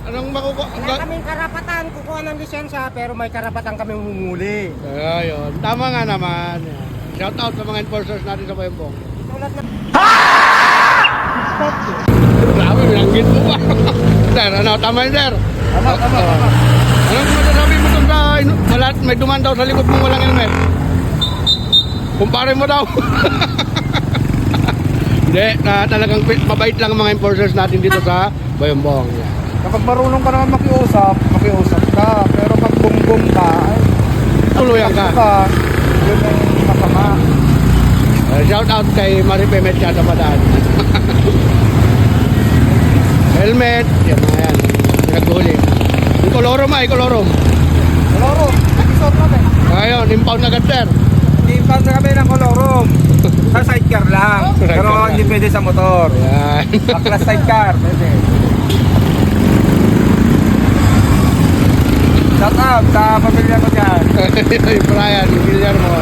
Anong makukuha? Wala kaming karapatan kukuha ng lisensya pero may karapatan kaming humuli. Ayun, tama nga naman. Shout out sa mga enforcers natin sa Bayambong. Tulad ng... Grabe, binanggit mo pa. Sir, ano, tama yun, sir? Tama. Anong masasabi mo dun sa lahat may duman daw sa likod mong walang helmet? Kumpare mo daw. Hindi, talagang mabait lang ang mga enforcers natin dito sa Bayambong. Kapag marunong ka naman makiusap ka. Pero pag bumbong ka, ay, Tuluyan ka. Yun ang masama. Shout out kay Maripe Mechada Padaan. Helmet, yan mga yan. Pinaghuli. Yung kolorom kolorom. Kolorom, nakisot natin. Ngayon, impound na agad, sir. I-impound na kami ng kolorom. Sa sidecar lang. Pero hindi pwede sa motor. Yan. Baklas sidecar, pwede. Shout out sa pamilya ko dyan. Brian, Guillermo.